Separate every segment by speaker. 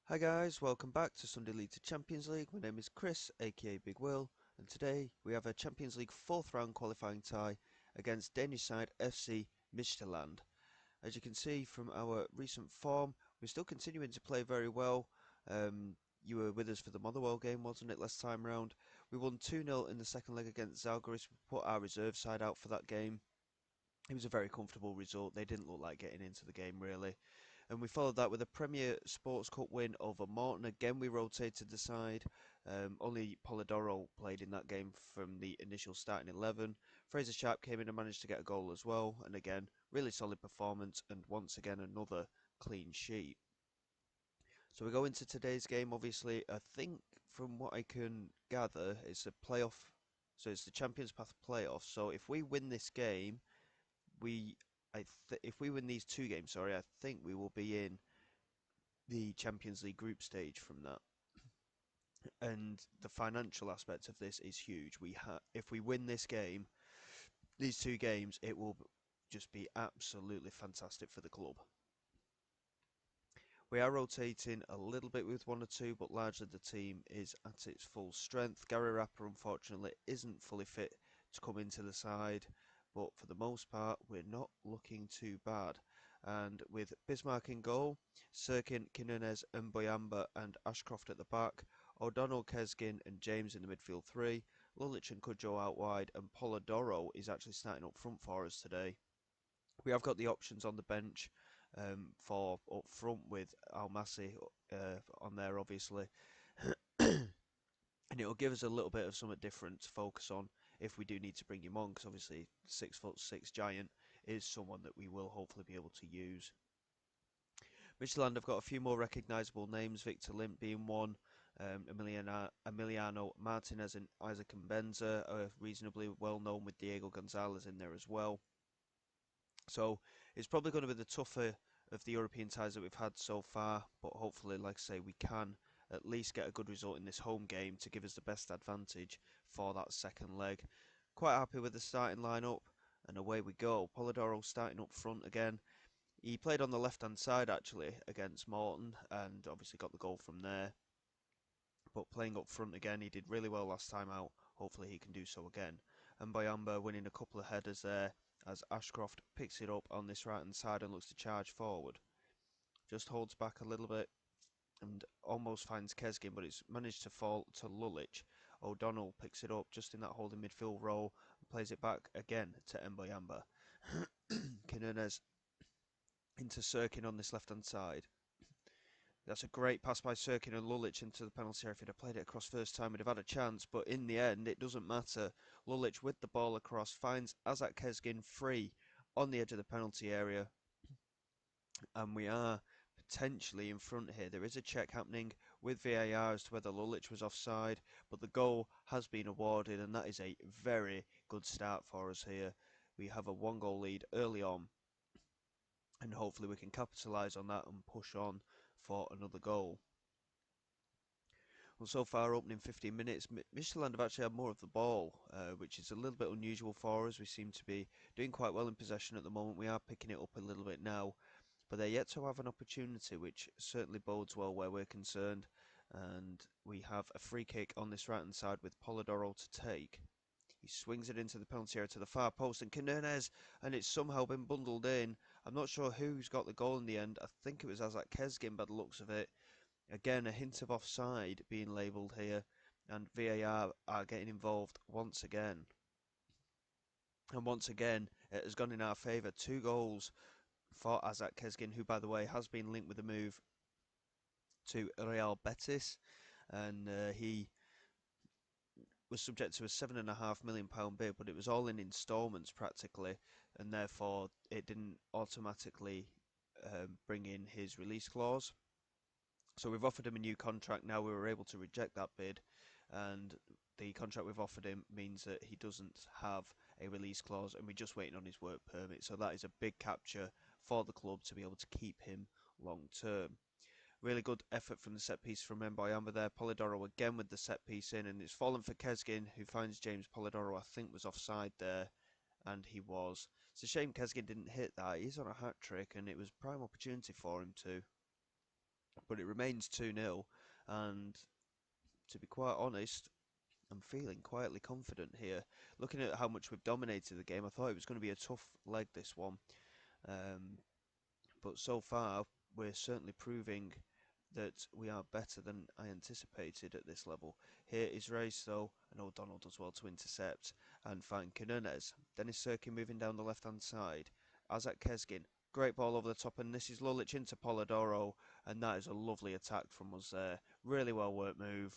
Speaker 1: Hi guys, welcome back to Sunday League to Champions League. My name is Chris, aka Big Will, and today we have a Champions League 4th round qualifying tie against Danish side FC Midtjylland. As you can see from our recent form, we're still continuing to play very well. You were with us for the Motherwell game, wasn't it, last time round? We won 2-0 in the second leg against Zalgiris. We put our reserve side out for that game. It was a very comfortable result. They didn't look like getting into the game really. And we followed that with a Premier Sports Cup win over Morton. Again, we rotated the side. Only Polidoro played in that game from the initial starting 11. Fraser Sharp came in and managed to get a goal as well. And again, really solid performance. And once again, another clean sheet. So we go into today's game. Obviously, I think from what I can gather, it's a playoff. So it's the Champions Path playoff. So if we win this game, we if we win these two games, sorry, I think we will be in the Champions League group stage from that. And the financial aspect of this is huge. If we win this game, these two games, it will just be absolutely fantastic for the club. We are rotating a little bit with one or two, but largely the team is at its full strength. Gary Rapper, unfortunately, isn't fully fit to come into the side, but for the most part, we're not looking too bad. And with Bismarck in goal, Sirkin, Quinones, Mboyamba and Ashcroft at the back, O'Donnell, Kesgin and James in the midfield three, Lulich and Cudjoe out wide, and Polidoro is actually starting up front for us today. We have got the options on the bench for up front with Almasi on there, obviously. And it'll give us a little bit of something different to focus on if we do need to bring him on, because obviously 6'6" giant is someone that we will hopefully be able to use. Midtjylland have got a few more recognisable names, Victor Lind being one, Emiliano Martinez and Isaac Mbenza are reasonably well known with Diego Gonzalez in there as well. So it's probably going to be the tougher of the European ties that we've had so far, but hopefully, like I say, we can at least get a good result in this home game to give us the best advantage for that second leg. Quite happy with the starting lineup, and away we go. Polidoro starting up front again. He played on the left-hand side actually against Morton, and obviously got the goal from there. But playing up front again, he did really well last time out. Hopefully he can do so again. And Bayamba winning a couple of headers there as Ashcroft picks it up on this right hand side and looks to charge forward. Just holds back a little bit and almost finds Kesgin, but it's managed to fall to Lulich. O'Donnell picks it up just in that holding midfield role and plays it back again to Mboyamba. Quinones into Sirkin on this left hand side. That's a great pass by Sirkin and Lulich into the penalty area. If he'd have played it across first time, we'd have had a chance, but in the end, it doesn't matter. Lulich with the ball across finds Azak Kesgin free on the edge of the penalty area, and we are potentially in front here. There is a check happening with VAR as to whether Lulich was offside, but the goal has been awarded, and that is a very good start for us here. We have a 1-goal lead early on, and hopefully we can capitalise on that and push on for another goal. Well, so far, opening 15 minutes, Midtjylland have actually had more of the ball, which is a little bit unusual for us. We seem to be doing quite well in possession at the moment. We are picking it up a little bit now, but they're yet to have an opportunity, which certainly bodes well where we're concerned. And we have a free kick on this right-hand side with Polidoro to take. He swings it into the penalty area to the far post, and Quinones, and it's somehow been bundled in. I'm not sure who's got the goal in the end. I think it was Azak Kesgin by the looks of it. Again, a hint of offside being labelled here, and VAR are getting involved once again. And once again, it has gone in our favour. 2 goals for Azak Kesgin, who, by the way, has been linked with a move to Real Betis, and he was subject to a £7.5 million bid, but it was all in instalments practically, and therefore it didn't automatically bring in his release clause. So we've offered him a new contract now. We were able to reject that bid, and the contract we've offered him means that he doesn't have a release clause, and we're just waiting on his work permit. So that is a big capture for the club to be able to keep him long term. Really good effort from the set piece from Mboyamba there. Polidoro again with the set piece in, and it's fallen for Kesgin, who finds James Polidoro, I think, was offside there, and he was. It's a shame Kesgin didn't hit that. He's on a hat trick, and it was prime opportunity for him to. but it remains 2-0, and to be quite honest, I'm feeling quietly confident here. Looking at how much we've dominated the game, I thought it was going to be a tough leg, this one. Um, but so far, we're certainly proving that we are better than I anticipated at this level. Here is Race, though, and O'Donnell does well to intercept and find Quinones. Dennis Serkin moving down the left-hand side. Azak Kesgin, great ball over the top, and this is Lulic into Polidoro, and that is a lovely attack from us there. Really well worked move,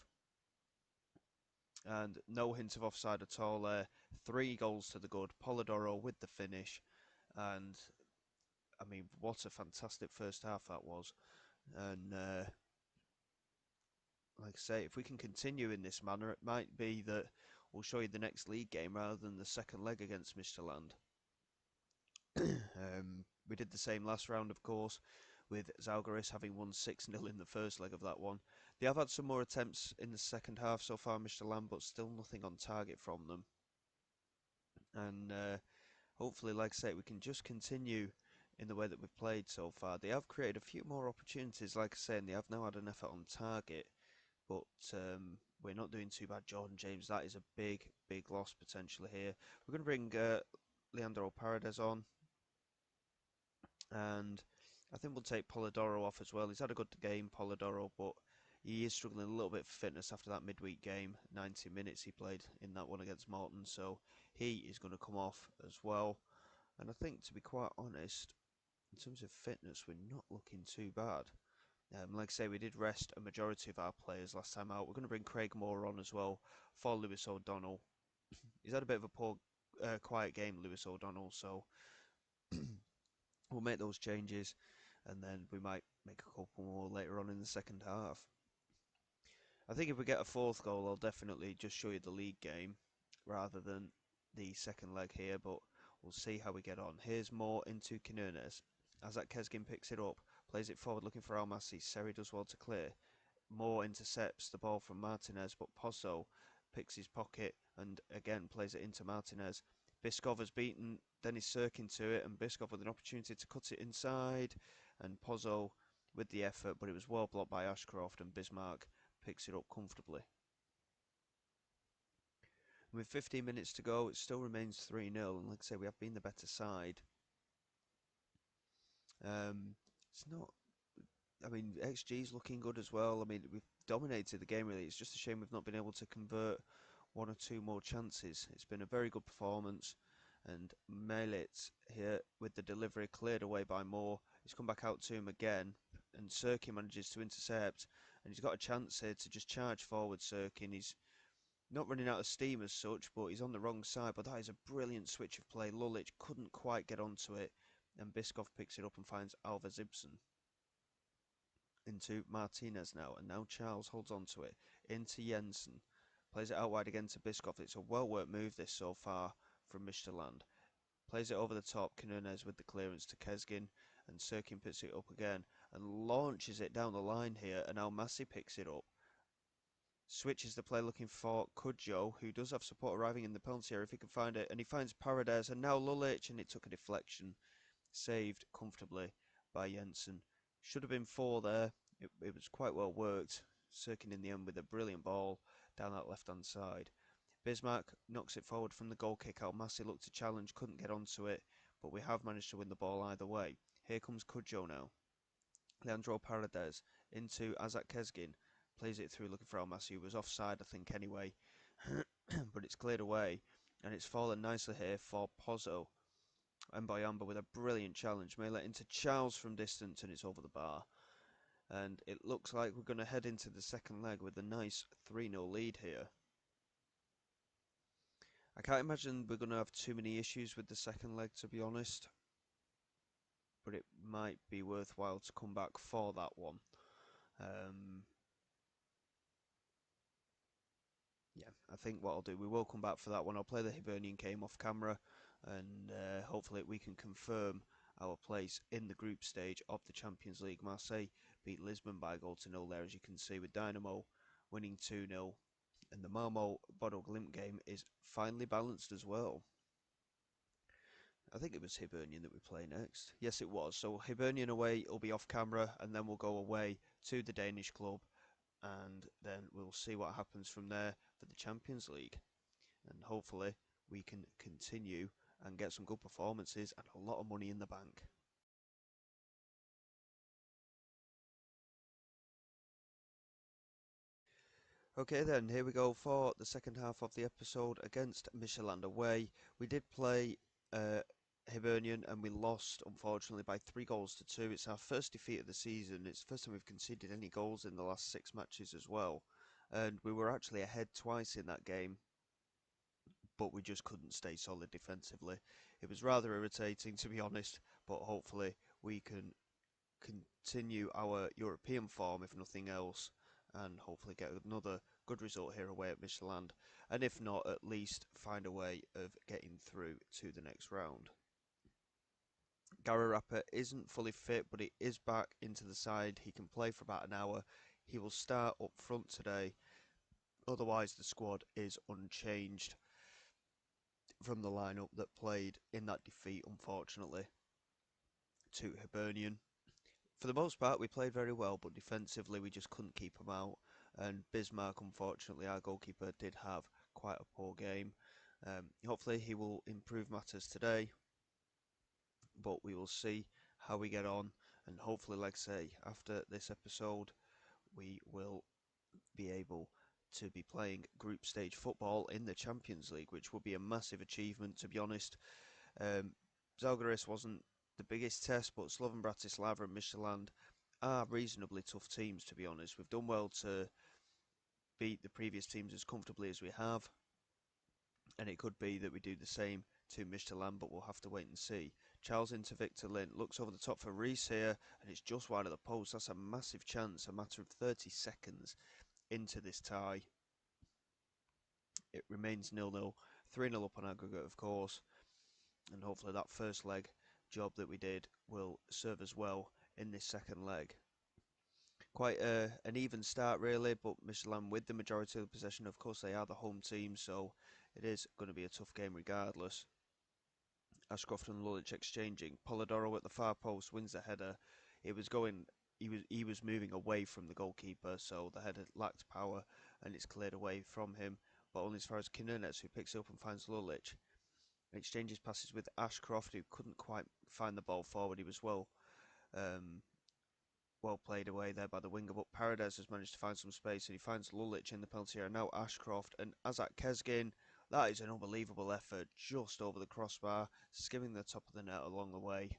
Speaker 1: and no hint of offside at all there. 3 goals to the good. Polidoro with the finish, and I mean, what a fantastic first half that was. And like I say, if we can continue in this manner, it might be that we'll show you the next league game rather than the second leg against Midtjylland. We did the same last round, of course, with Zalgiris having won 6-0 in the first leg of that one. They have had some more attempts in the second half so far, Midtjylland, but still nothing on target from them. And hopefully, like I say, we can just continue in the way that we've played so far. They have created a few more opportunities, like I say, and they have now had an effort on target. But we're not doing too bad. Jordan James, that is a big, big loss potentially here. We're going to bring Leandro Paredes on, and I think we'll take Polidoro off as well. He's had a good game, Polidoro, but he is struggling a little bit for fitness after that midweek game. 90 minutes he played in that one against Morton, so he is going to come off as well. And I think, to be quite honest, in terms of fitness, we're not looking too bad. Like I say, we did rest a majority of our players last time out. We're going to bring Craig Moore on as well for Lewis O'Donnell. He's had a bit of a poor, quiet game, Lewis O'Donnell, so we'll make those changes, and then we might make a couple more later on in the second half. I think if we get a fourth goal, I'll definitely just show you the league game rather than the second leg here, but we'll see how we get on. Here's Moore into Quinones. As that Kesgin picks it up, plays it forward looking for Almasi. Seri does well to clear. Moore intercepts the ball from Martinez, but Pozzo picks his pocket and again plays it into Martinez. Biskov has beaten Dennis Serkin to it, and Biskov with an opportunity to cut it inside, and Pozzo with the effort, but it was well blocked by Ashcroft, and Bismarck picks it up comfortably. With 15 minutes to go, it still remains 3-0, and like I say, we have been the better side. It's not. I mean, XG's looking good as well. I mean, we've dominated the game really. It's just a shame we've not been able to convert 1 or 2 more chances. It's been a very good performance, and Melit here with the delivery cleared away by Moore. He's come back out to him again, and Serkin manages to intercept, and he's got a chance here to just charge forward. Serkin, he's not running out of steam as such, but he's on the wrong side. But that is a brilliant switch of play. Lulic couldn't quite get onto it, and Biskov picks it up and finds Alves Ibsen into Martinez now, and now Charles holds on to it into Jensen, plays it out wide again to Biskov. It's a well worked move this so far from Midtjylland. Plays it over the top, Quinones with the clearance to Kesgin, and Serkin picks it up again and launches it down the line here, and Almasi picks it up. Switches the play looking for Kudjo, who does have support arriving in the penalty area if he can find it, and he finds Paredes, and now Lulic, and it took a deflection. Saved comfortably by Jensen. Should have been 4 there. It was quite well worked. Serkin in the end with a brilliant ball down that left-hand side. Bismarck knocks it forward from the goal kick. Almasi looked to challenge, couldn't get onto it, but we have managed to win the ball either way. Here comes Kudjo now. Leandro Paredes into Azak Kesgin. Plays it through looking for Almasi, who was offside, I think, anyway. But it's cleared away, and it's fallen nicely here for Pozzo. Mbayamba with a brilliant challenge. Melee into Charles from distance, and it's over the bar. And it looks like we're going to head into the second leg with a nice 3-0 lead here. I can't imagine we're going to have too many issues with the second leg, to be honest. But it might be worthwhile to come back for that one. Yeah, I think what I'll do, we will come back for that one. I'll play the Hibernian game off camera, and hopefully we can confirm our place in the group stage of the Champions League. Marseille beat Lisbon by a goal to nil there, as you can see, with Dynamo winning 2-0. And the Malmo Bodo Glimt game is finally balanced as well. I think it was Hibernian that we play next. Yes, it was. So Hibernian away will be off camera, and then we'll go away to the Danish club, and then we'll see what happens from there for the Champions League. And hopefully we can continue and get some good performances and a lot of money in the bank. Okay then, here we go for the second half of the episode against Midtjylland away. We did play uh, Hibernian and we lost, unfortunately, by 3 goals to 2. It's our first defeat of the season. It's the first time we've conceded any goals in the last 6 matches as well. And we were actually ahead twice in that game, but we just couldn't stay solid defensively. It was rather irritating, to be honest, but hopefully we can continue our European form, if nothing else, and hopefully get another good result here away at Midtjylland, and if not, at least find a way of getting through to the next round. Gary Rapper isn't fully fit, but he is back into the side. He can play for about an hour. He will start up front today. Otherwise, the squad is unchanged from the lineup that played in that defeat, unfortunately, to Hibernian. For the most part, we played very well, but defensively, we just couldn't keep them out. And Bismarck, unfortunately, our goalkeeper, did have quite a poor game. Hopefully, he will improve matters today, but we will see how we get on. And hopefully, like I say, after this episode, we will be able to be playing group stage football in the Champions League, which would be a massive achievement, to be honest. Um, Zalgiris wasn't the biggest test, but Slovan Bratislava and Midtjylland are reasonably tough teams, to be honest. We've done well to beat the previous teams as comfortably as we have, and it could be that we do the same to Midtjylland, but we'll have to wait and see. Charles into Victor Lind, looks over the top for Reese here, and it's just wide of the post. That's a massive chance, a matter of 30 seconds into this tie. It remains 0-0, 3-0 up on aggregate, of course, and hopefully that first leg job that we did will serve us well in this second leg. Quite an even start, really, but Midtjylland with the majority of the possession. Of course, they are the home team, so it is going to be a tough game regardless. Ashcroft and Lulic exchanging. Polidoro at the far post wins the header. It was going. He was moving away from the goalkeeper, so the header lacked power, and it's cleared away from him. But only as far as Kinunes, who picks it up and finds Lulic. Exchanges passes with Ashcroft, who couldn't quite find the ball forward. He was um, well played away there by the winger, but Paredes has managed to find some space, and he finds Lulic in the penalty area. Now Ashcroft and Azak Kezgin. That is an unbelievable effort, just over the crossbar, skimming the top of the net along the way.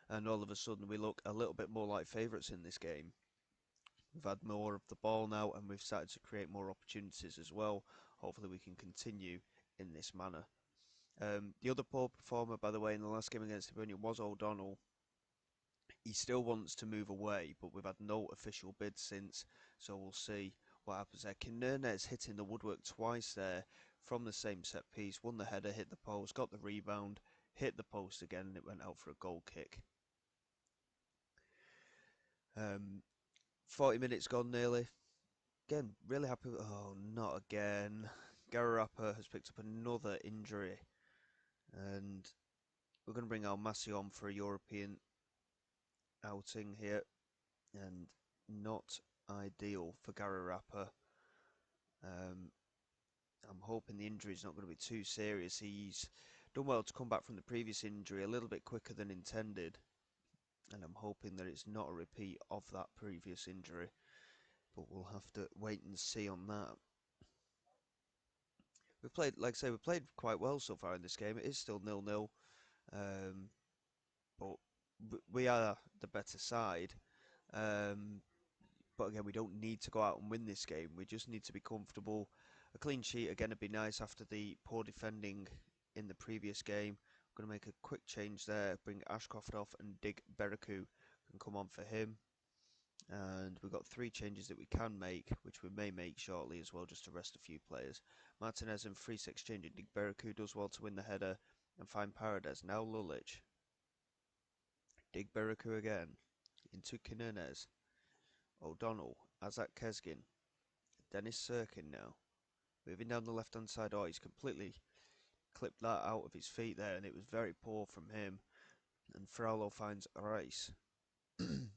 Speaker 1: And all of a sudden we look a little bit more like favourites in this game. We've had more of the ball now, and we've started to create more opportunities as well. Hopefully we can continue in this manner. The other poor performer, by the way, in the last game against Hibernian was O'Donnell. He still wants to move away, but we've had no official bid since, so we'll see what happens there. Kinernes hitting the woodwork twice there from the same set piece, won the header, hit the post, got the rebound, hit the post again, and it went out for a goal kick. 40 minutes gone nearly. Again, really happy. Oh, not again. Gararapa has picked up another injury, and we're going to bring Almasi on for a European outing here, and not ideal for Gararapa. I'm hoping the injury is not going to be too serious. He's done well to come back from the previous injury a little bit quicker than intended, and I'm hoping that it's not a repeat of that previous injury, but we'll have to wait and see on that. We've played, like I say, we've played quite well so far in this game. It is still 0-0, but we are the better side. But again, we don't need to go out and win this game. We just need to be comfortable. A clean sheet again would be nice after the poor defending in the previous game. I'm going to make a quick change there. Bring Ashcroft off, and Dig Bereku can come on for him. And we've got 3 changes that we can make, which we may make shortly as well, just to rest a few players. Martinez and Fries exchanging. Dig Bereku does well to win the header and find Paredes. Now Lulic. Dig Bereku again into Kinunes. O'Donnell, Azak Kezgin, Dennis Sirkin now. Moving down the left-hand side. Oh, he's completely clipped that out of his feet there, and it was very poor from him. And Fraulo finds Rice, and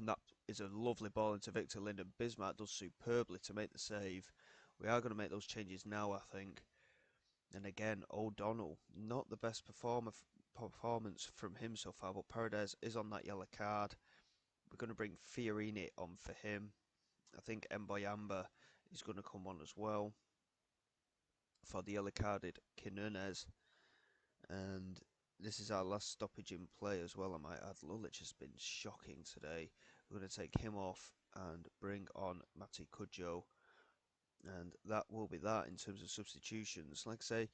Speaker 1: that is a lovely ball into Victor Linden. Bismarck does superbly to make the save. We are going to make those changes now, I think. And again, O'Donnell, not the best performance from him so far, but Paredes is on that yellow card. We're going to bring Fiorini on for him. I think Mboyamba is going to come on as well for the yellow carded Quinones. And this is our last stoppage in play as well, I might add. Lulic has been shocking today. We're going to take him off and bring on Mati Kudjo. And that will be that in terms of substitutions. Like I say,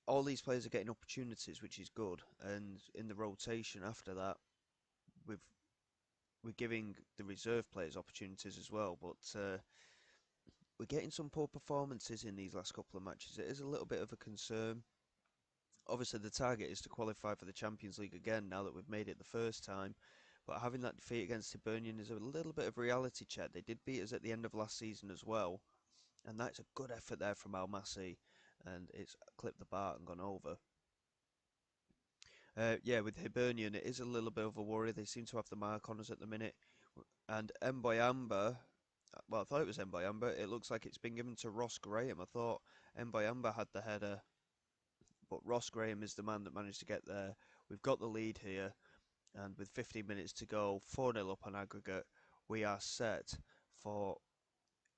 Speaker 1: all these players are getting opportunities, which is good. And in the rotation after that, we've we're giving the reserve players opportunities as well. But we're getting some poor performances in these last couple of matches. It is a little bit of a concern. Obviously, the target is to qualify for the Champions League again now that we've made it the first time. But having that defeat against Hibernian is a little bit of reality check. They did beat us at the end of last season as well. And that's a good effort there from Almasi. And it's clipped the bar and gone over. Yeah, with Hibernian, it is a little bit of a worry. They seem to have the mark on us at the minute. And Mboyamba, well, I thought it was Mboyamba. It looks like it's been given to Ross Graham. I thought Mboyamba had the header, but Ross Graham is the man that managed to get there. We've got the lead here, and with 15 minutes to go, 4-0 up on aggregate, we are set for,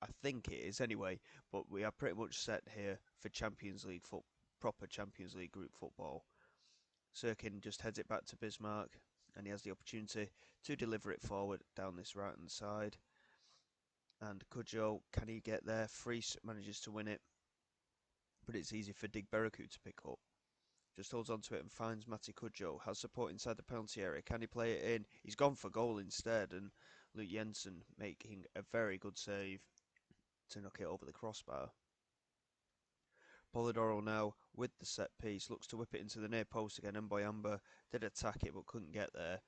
Speaker 1: I think it is anyway, but we are pretty much set here for Champions League proper Champions League group football. Sirkin just heads it back to Bismarck, and he has the opportunity to deliver it forward down this right hand side. And Kudjo, can he get there? Fries manages to win it, but it's easy for Dig Beraku to pick up. Just holds on to it and finds Mati Kudjo. Has support inside the penalty area. Can he play it in? He's gone for goal instead, and Luke Jensen making a very good save to knock it over the crossbar. Polidoro now with the set piece looks to whip it into the near post again. Mboyamba did attack it but couldn't get there,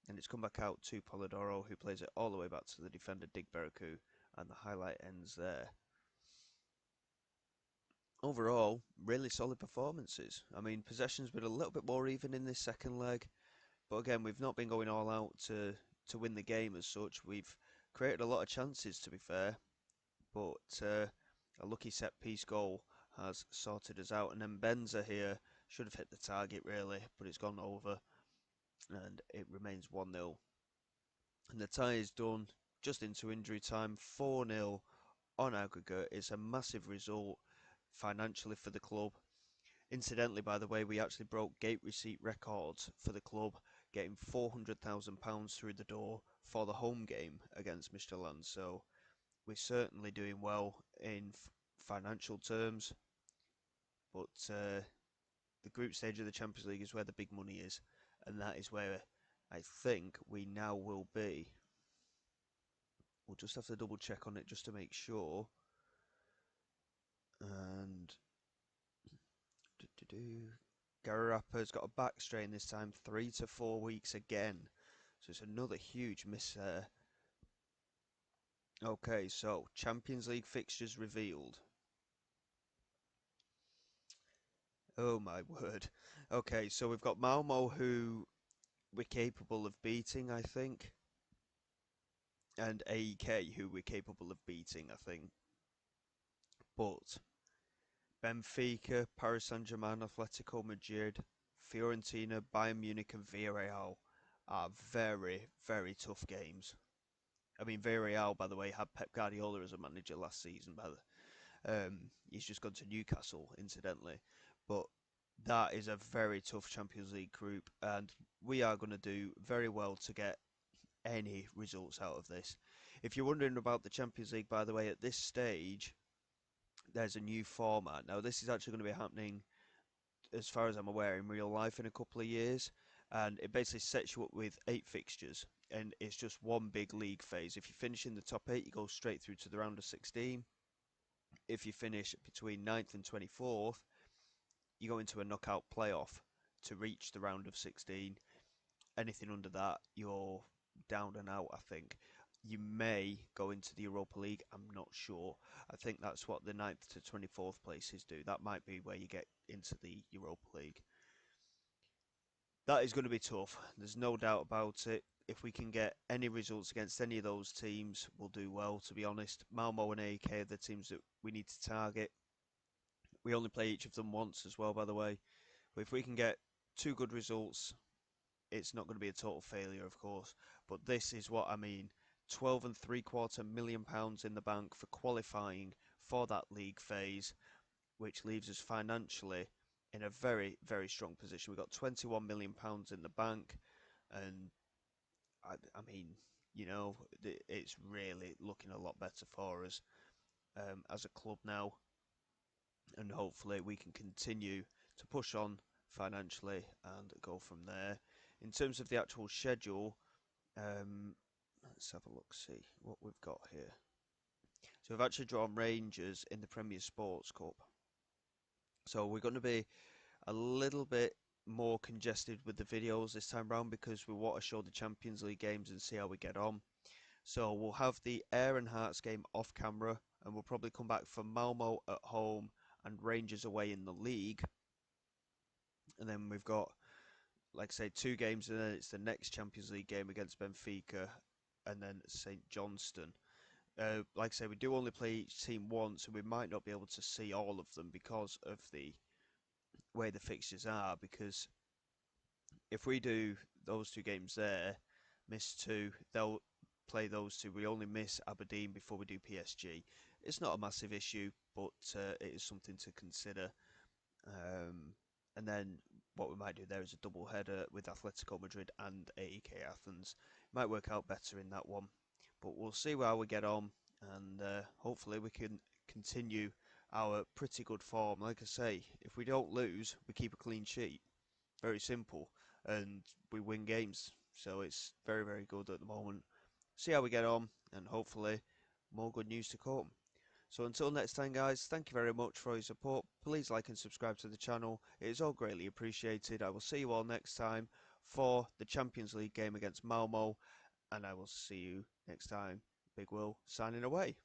Speaker 1: and it's come back out to Polidoro, who plays it all the way back to the defender Dig Beraku, and the highlight ends there. Overall, really solid performances. I mean, possession's been a little bit more even in this second leg, but again, we've not been going all out to win the game as such. We've created a lot of chances, to be fair, but a lucky set piece goal has sorted us out. And then Benza here should have hit the target really, but it's gone over, and it remains 1-0. And the tie is done just into injury time, 4-0 on aggregate. It's a massive result financially for the club. Incidentally, by the way, we actually broke gate receipt records for the club, getting £400,000 through the door for the home game against Midtjylland. So we're certainly doing well in financial terms. But the group stage of the Champions League is where the big money is, and that is where I think we now will be. We'll just have to double check on it just to make sure. And Gararapa's got a back strain this time, 3 to 4 weeks again. So it's another huge miss there. Okay, so Champions League fixtures revealed. Oh my word. Okay, so we've got Malmo, who we're capable of beating, I think. And AEK, who we're capable of beating, I think. But Benfica, Paris Saint-Germain, Atletico Madrid, Fiorentina, Bayern Munich and Villarreal are very, very tough games. I mean, Villarreal, by the way, had Pep Guardiola as a manager last season. He's just gone to Newcastle, incidentally. But that is a very tough Champions League group, and we are going to do very well to get any results out of this. If you're wondering about the Champions League, by the way, at this stage, there's a new format. Now, this is actually going to be happening, as far as I'm aware, in real life in a couple of years, and it basically sets you up with 8 fixtures, and it's just one big league phase. If you finish in the top 8, you go straight through to the round of 16. If you finish between 9th and 24th, you go into a knockout playoff to reach the round of 16. Anything under that, you're down and out, I think. you may go into the Europa League. I'm not sure. I think that's what the 9th to 24th places do. That might be where you get into the Europa League. That is going to be tough. There's no doubt about it. If we can get any results against any of those teams, we'll do well, to be honest. Malmo and AK are the teams that we need to target. We only play each of them once as well, by the way. But if we can get two good results, it's not going to be a total failure, of course. But this is what I mean. 12.75 million pounds in the bank for qualifying for that league phase, which leaves us financially in a very, very strong position. We've got 21 million pounds in the bank, and I mean, it's really looking a lot better for us as a club now, and hopefully we can continue to push on financially and go from there. In terms of the actual schedule, let's have a look, see what we've got here. So we've actually drawn Rangers in the Premier Sports Cup. So we're going to be a little bit more congested with the videos this time round because we want to show the Champions League games and see how we get on. So we'll have the Ayr and Hearts game off camera, and we'll probably come back for Malmo at home and Rangers away in the league. And then we've got, like I say, two games, and then it's the next Champions League game against Benfica and then St Johnstone. Like I say, we do only play each team once, so we might not be able to see all of them because of the way the fixtures are. Because if we do those two games there, miss two, they'll play those two. We only miss Aberdeen before we do PSG. It's not a massive issue, but it is something to consider. And then what we might do there is a double header with Atletico Madrid and AEK Athens. Might work out better in that one, but we'll see how we get on, and hopefully we can continue our pretty good form. Like I say, if we don't lose, we keep a clean sheet. Very simple, and we win games. So it's very, very good at the moment. See how we get on, and hopefully more good news to come. So until next time, guys, thank you very much for your support. Please like and subscribe to the channel. It is all greatly appreciated. I will see you all next time for the Champions League game against Malmo, and I will see you next time. Big Will signing away.